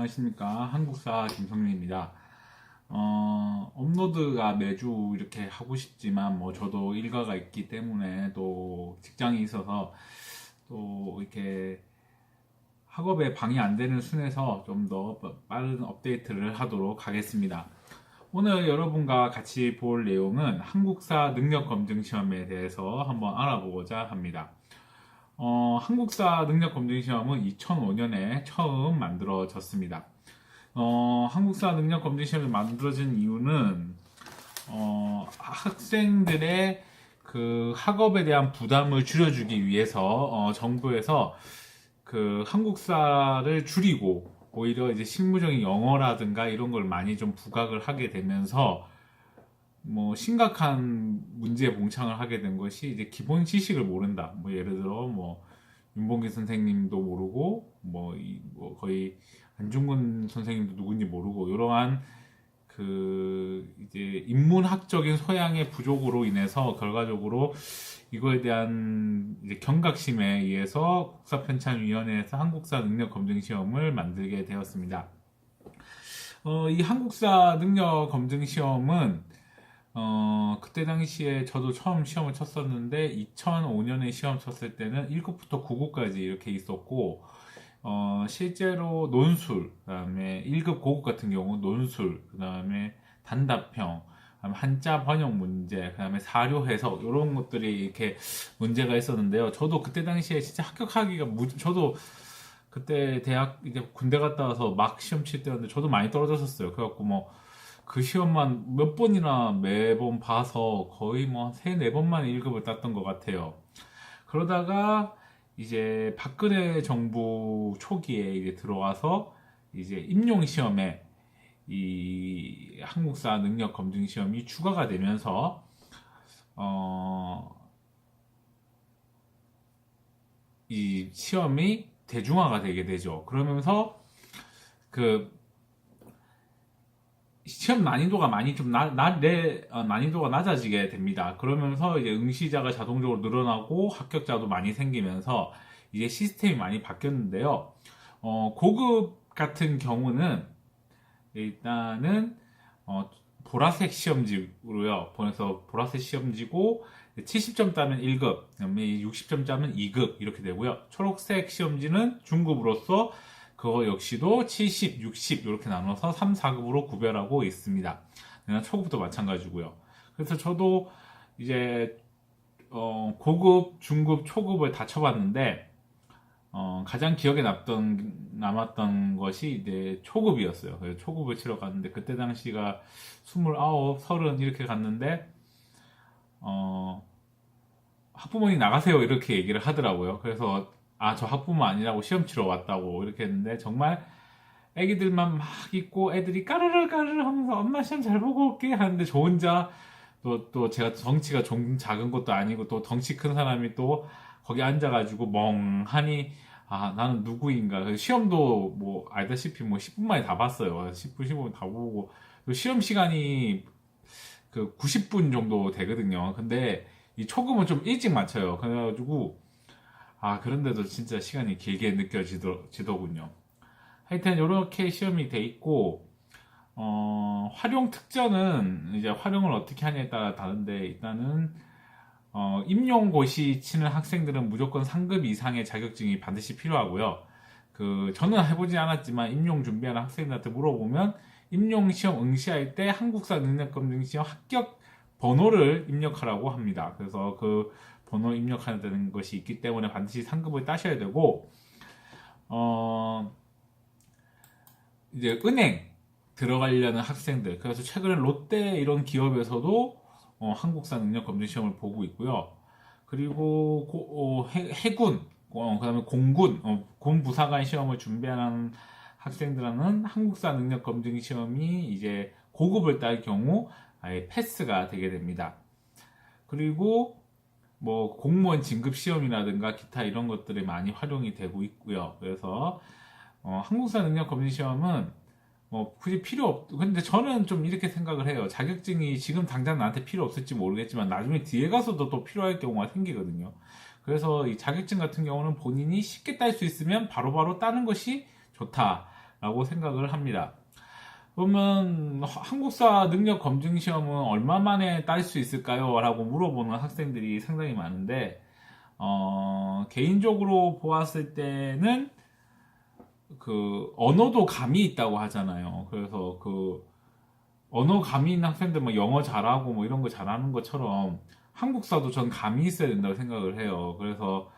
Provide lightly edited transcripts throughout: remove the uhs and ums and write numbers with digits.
안녕하십니까. 한국사 김성민입니다. 업로드가 매주 이렇게 하고 싶지만, 저도 일과가 있기 때문에 또 직장이 있어서 또 이렇게 학업에 방해 안 되는 순에서 좀 더 빠른 업데이트를 하도록 하겠습니다. 오늘 여러분과 같이 볼 내용은 한국사 능력검증시험에 대해서 한번 알아보고자 합니다. 한국사 능력검증시험은 2005년에 처음 만들어졌습니다. 한국사 능력검증시험이 만들어진 이유는 학생들의 그 학업에 대한 부담을 줄여주기 위해서 정부에서 그 한국사를 줄이고 오히려 이제 실무적인 영어라든가 이런 걸 많이 좀 부각을 하게 되면서 심각한 문제에 봉착을 하게 된 것이 이제 기본 지식을 모른다. 예를 들어 윤봉길 선생님도 모르고 거의 안중근 선생님도 누군지 모르고 이러한 그 이제 인문학적인 소양의 부족으로 인해서 결과적으로 이거에 대한 이제 경각심에 의해서 국사편찬위원회에서 한국사 능력검증시험을 만들게 되었습니다. 이 한국사 능력검증시험은 그때 당시에 저도 처음 시험을 쳤었는데 2005년에 시험 쳤을 때는 1급부터 9급까지 이렇게 있었고 실제로 논술, 그다음에 1급 고급 같은 경우 논술, 그다음에 단답형, 한자 번역 문제, 그다음에 사료 해석 이런 것들이 이렇게 문제가 있었는데요. 저도 그때 당시에 진짜 합격하기가 저도 그때 대학 이제 군대 갔다 와서 막 시험 칠 때였는데 저도 많이 떨어졌었어요. 그래갖고 그 시험만 몇 번이나 매번 봐서 거의 세네 번만 1급을 땄던 것 같아요. 그러다가 이제 박근혜 정부 초기에 이제 들어와서 이제 임용 시험에 이 한국사 능력 검증 시험이 추가가 되면서 이 시험이 대중화가 되게 되죠. 그러면서 그 시험 난이도가 많이 좀 난이도가 낮아지게 됩니다. 그러면서 이제 응시자가 자동적으로 늘어나고 합격자도 많이 생기면서 이제 시스템이 많이 바뀌었는데요. 고급 같은 경우는 일단은 보라색 시험지로요. 그래서 보라색 시험지고 70점 따면 1급, 그다음에 60점 따면 2급 이렇게 되고요. 초록색 시험지는 중급으로서 그거 역시도 70, 60 이렇게 나눠서 3, 4급으로 구별하고 있습니다. 초급도 마찬가지고요. 그래서 저도 이제 고급, 중급, 초급을 다 쳐봤는데 가장 기억에 남았던 것이 이제 초급이었어요. 그래서 초급을 치러 갔는데 그때 당시가 29, 30 이렇게 갔는데 학부모님 나가세요 이렇게 얘기를 하더라고요. 그래서 저 학부모 아니라고 시험 치러 왔다고 이렇게 했는데 정말 애기들만 막 있고 애들이 까르르 까르르 하면서 엄마 시험 잘 보고 올게 하는데 저 혼자 또 제가 덩치가 좀 작은 것도 아니고 또 덩치 큰 사람이 또 거기 앉아가지고 멍하니 나는 누구인가. 시험도 알다시피 10분 만에 다 봤어요. 10분 15분 다 보고 또 시험 시간이 그 90분 정도 되거든요. 근데 이 초급은 좀 일찍 맞춰요. 그래가지고 그런데도 진짜 시간이 길게 느껴지더군요. 하여튼 이렇게 시험이 돼 있고 활용 특전은 이제 활용을 어떻게 하냐에 따라 다른데 일단은 임용고시 치는 학생들은 무조건 3급 이상의 자격증이 반드시 필요하고요. 저는 해보지 않았지만 임용 준비하는 학생들한테 물어보면 임용 시험 응시할 때 한국사 능력검증 시험 합격 번호를 입력하라고 합니다. 그래서 그 번호 입력하는 것이 있기 때문에 반드시 상급을 따셔야 되고 이제 은행 들어가려는 학생들, 그래서 최근에 롯데 이런 기업에서도 한국사 능력 검증 시험을 보고 있고요. 그리고 해군, 그다음에 공군, 군 부사관 시험을 준비하는 학생들은 한국사 능력 검증 시험이 이제 고급을 딸 경우 아예 패스가 되게 됩니다. 그리고 공무원 진급 시험이라든가 기타 이런 것들이 많이 활용이 되고 있고요. 그래서 한국사 능력 검증 시험은 굳이 필요 근데 저는 좀 이렇게 생각을 해요. 자격증이 지금 당장 나한테 필요 없을지 모르겠지만 나중에 뒤에 가서도 또 필요할 경우가 생기거든요. 그래서 이 자격증 같은 경우는 본인이 쉽게 딸 수 있으면 바로바로 따는 것이 좋다. 라고 생각을 합니다. 그러면 한국사 능력 검증 시험은 얼마 만에 딸 수 있을까요? 라고 물어보는 학생들이 상당히 많은데 개인적으로 보았을 때는 그 언어도 감이 있다고 하잖아요. 그래서 그 언어 감이 있는 학생들 뭐 영어 잘하고 뭐 이런 거 잘하는 것처럼 한국사도 전 감이 있어야 된다고 생각을 해요. 그래서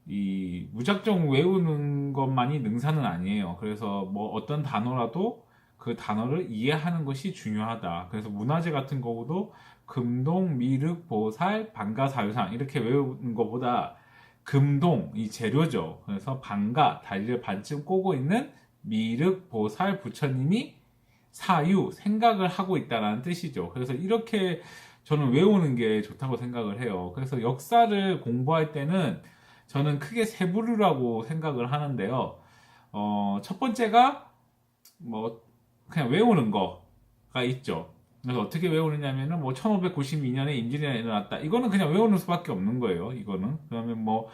이 무작정 외우는 것만이 능사는 아니에요. 그래서 뭐 어떤 단어라도 그 단어를 이해하는 것이 중요하다. 그래서 문화재 같은 거도 금동, 미륵, 보살, 방가, 사유상 이렇게 외우는 것보다 금동 이 재료죠. 그래서 방가 다리를 반쯤 꼬고 있는 미륵, 보살, 부처님이 사유 생각을 하고 있다는 뜻이죠. 그래서 이렇게 저는 외우는 게 좋다고 생각을 해요. 그래서 역사를 공부할 때는 저는 크게 세 부류라고 생각을 하는데요. 첫 번째가 뭐 그냥 외우는 거가 있죠. 그래서 어떻게 외우느냐면은 뭐 1592년에 임진왜란이 일어났다. 이거는 그냥 외우는 수밖에 없는 거예요. 이거는 그러면 뭐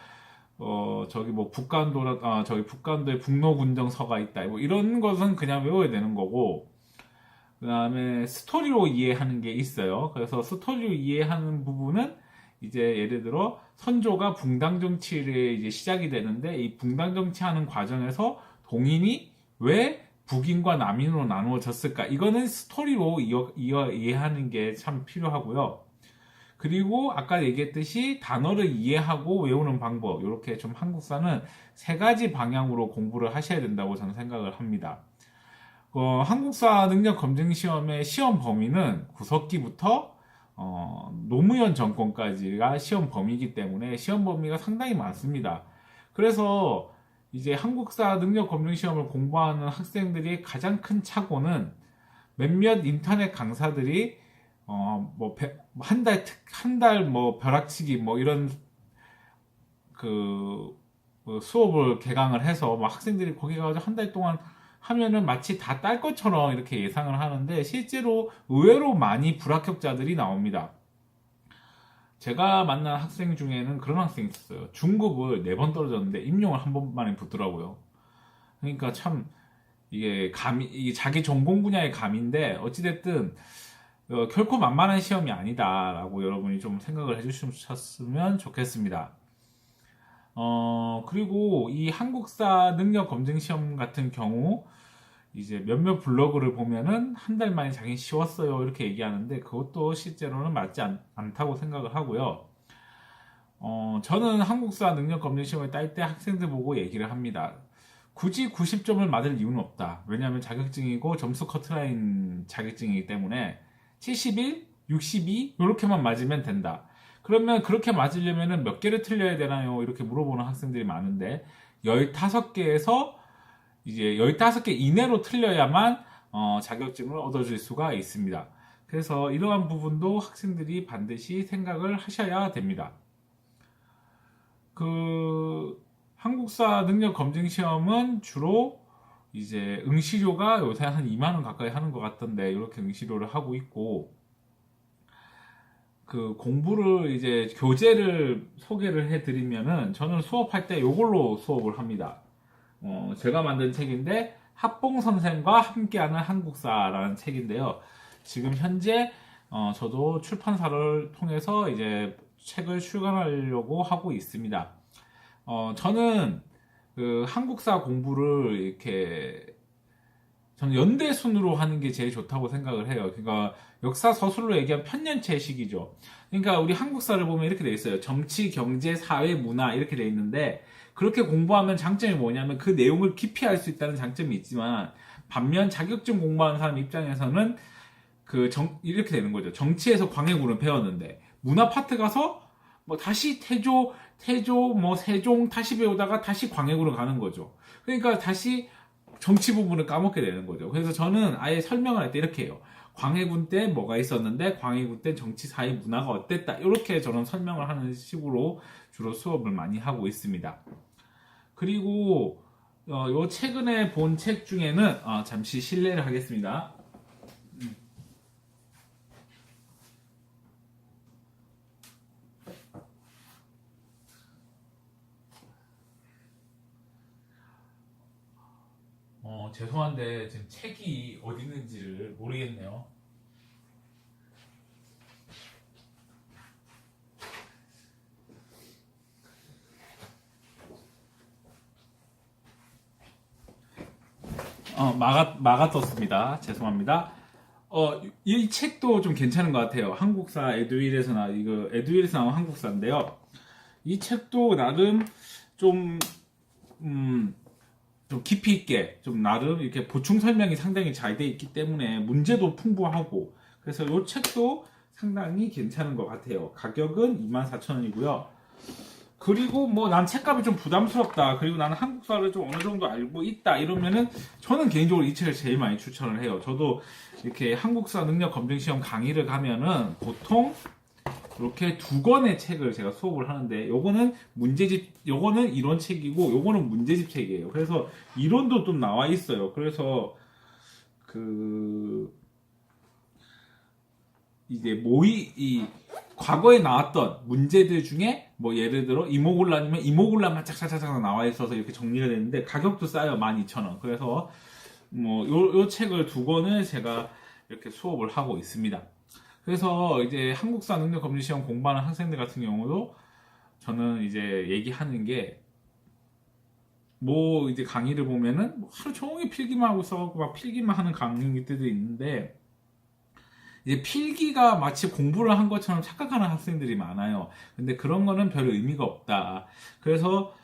저기 뭐 북간도라 저기 북간도에 북로군정서가 있다. 뭐 이런 것은 그냥 외워야 되는 거고. 그 다음에 스토리로 이해하는 게 있어요. 그래서 스토리로 이해하는 부분은 이제 예를 들어 선조가 붕당 정치를 이제 시작이 되는데 이 붕당 정치하는 과정에서 동인이 왜 북인과 남인으로 나누어졌을까? 이거는 스토리로 이해하는 게 참 필요하고요. 그리고 아까 얘기했듯이 단어를 이해하고 외우는 방법, 이렇게 좀 한국사는 세 가지 방향으로 공부를 하셔야 된다고 저는 생각을 합니다. 한국사 능력 검증 시험의 시험 범위는 구석기부터 노무현 정권까지가 시험 범위이기 때문에 시험 범위가 상당히 많습니다. 그래서 이제 한국사 능력 검증 시험을 공부하는 학생들이 가장 큰 착오는 몇몇 인터넷 강사들이 뭐 한 달 뭐 벼락치기 뭐 이런 그 수업을 개강을 해서 막 학생들이 거기 가서 한 달 동안 하면은 마치 다 딸 것처럼 이렇게 예상을 하는데 실제로 의외로 많이 불합격자들이 나옵니다. 제가 만난 학생 중에는 그런 학생이 있었어요. 중급을 4번 떨어졌는데 임용을 한 번만에 붙더라고요. 그러니까 참 이게 자기 전공 분야의 감인데 어찌됐든 결코 만만한 시험이 아니다라고 여러분이 좀 생각을 해주셨으면 좋겠습니다. 그리고 이 한국사 능력 검증 시험 같은 경우 이제 몇몇 블로그를 보면은 한 달 만에 자기는 쉬웠어요 이렇게 얘기하는데 그것도 실제로는 맞지 않다고 생각을 하고요. 저는 한국사 능력 검증 시험을 딸 때 학생들 보고 얘기를 합니다. 굳이 90점을 맞을 이유는 없다. 왜냐하면 자격증이고 점수 커트라인 자격증이기 때문에 71, 62 이렇게만 맞으면 된다. 그러면 그렇게 맞으려면 몇 개를 틀려야 되나요? 이렇게 물어보는 학생들이 많은데 15개에서 이제 15개 이내로 틀려야만 자격증을 얻어줄 수가 있습니다. 그래서 이러한 부분도 학생들이 반드시 생각을 하셔야 됩니다. 그 한국사 능력 검증 시험은 주로 이제 응시료가 요새 한 2만 원 가까이 하는 것 같던데 이렇게 응시료를 하고 있고 그 공부를 이제 교재를 소개를 해드리면은 저는 수업할 때 이걸로 수업을 합니다. 제가 만든 책인데 합봉 선생과 함께하는 한국사라는 책인데요. 지금 현재 저도 출판사를 통해서 이제 책을 출간하려고 하고 있습니다. 저는 그 한국사 공부를 이렇게 저는 연대 순으로 하는 게 제일 좋다고 생각을 해요. 그러니까 역사 서술로 얘기하면 편년체식이죠. 그러니까 우리 한국사를 보면 이렇게 돼 있어요. 정치, 경제, 사회, 문화 이렇게 돼 있는데 그렇게 공부하면 장점이 뭐냐면 그 내용을 깊이 알 수 있다는 장점이 있지만 반면 자격증 공부하는 사람 입장에서는 이렇게 되는 거죠. 정치에서 광해군을 배웠는데 문화 파트 가서 뭐 다시 태조, 뭐 세종 다시 배우다가 다시 광해군으로 가는 거죠. 그러니까 다시 정치 부분을 까먹게 되는 거죠. 그래서 저는 아예 설명을 할 때 이렇게 해요. 광해군 때 뭐가 있었는데 광해군 때 정치, 사회, 문화가 어땠다. 이렇게 저는 설명을 하는 식으로 주로 수업을 많이 하고 있습니다. 그리고 요 최근에 본 책 중에는 잠시 실례를 하겠습니다. 죄송한데 지금 책이 어디 있는지를 모르겠네요. 막아뒀습니다. 죄송합니다. 이 책도 좀 괜찮은 것 같아요. 한국사 이거 에듀윌에서 나온 한국사인데요. 이 책도 나름 좀, 좀 깊이 있게, 좀 나름 이렇게 보충 설명이 상당히 잘 돼 있기 때문에 문제도 풍부하고, 그래서 이 책도 상당히 괜찮은 것 같아요. 가격은 24,000원이고요. 그리고 뭐 난 책값이 좀 부담스럽다. 그리고 나는 한국사를 좀 어느 정도 알고 있다. 이러면은 저는 개인적으로 이 책을 제일 많이 추천을 해요. 저도 이렇게 한국사 능력 검증 시험 강의를 가면은 보통 이렇게 두 권의 책을 제가 수업을 하는데 요거는 이론 책이고 요거는 문제집 책이에요. 그래서 이론도 좀 나와 있어요. 그래서 이제 이 과거에 나왔던 문제들 중에 뭐 예를 들어 이모굴란이면 이모굴란만 짝짝짝짝 나와 있어서 이렇게 정리가 되는데 가격도 싸요. 12,000원. 그래서 뭐 요 책을 두 권을 제가 이렇게 수업을 하고 있습니다. 그래서 이제 한국사 능력 검증 시험 공부하는 학생들 같은 경우도 저는 이제 얘기하는 게 뭐 이제 강의를 보면은 하루 종일 필기만 하고 있어갖고 막 필기만 하는 강의들도 있는데 이제 필기가 마치 공부를 한 것처럼 착각하는 학생들이 많아요. 근데 그런 거는 별 의미가 없다. 그래서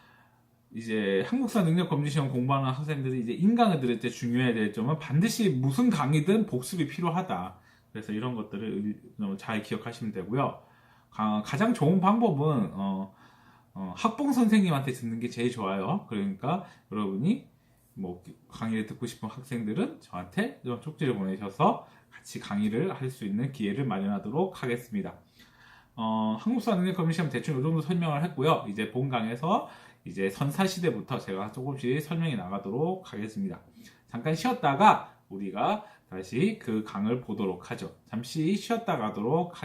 이제 한국사 능력 검증 시험 공부하는 학생들이 이제 인강을 들을 때 중요해야 될 점은 반드시 무슨 강의든 복습이 필요하다. 그래서 이런 것들을 잘 기억하시면 되고요. 가장 좋은 방법은 학봉 선생님한테 듣는 게 제일 좋아요. 그러니까 여러분이 뭐 강의를 듣고 싶은 학생들은 저한테 이런 쪽지를 보내셔서 같이 강의를 할 수 있는 기회를 마련하도록 하겠습니다. 한국사 능력 검증 시험 대충 이 정도 설명을 했고요. 이제 본강에서 이제 선사시대부터 제가 조금씩 설명이 나가도록 하겠습니다. 잠깐 쉬었다가 우리가 다시 그 강을 보도록 하죠. 잠시 쉬었다 가도록 하겠습니다.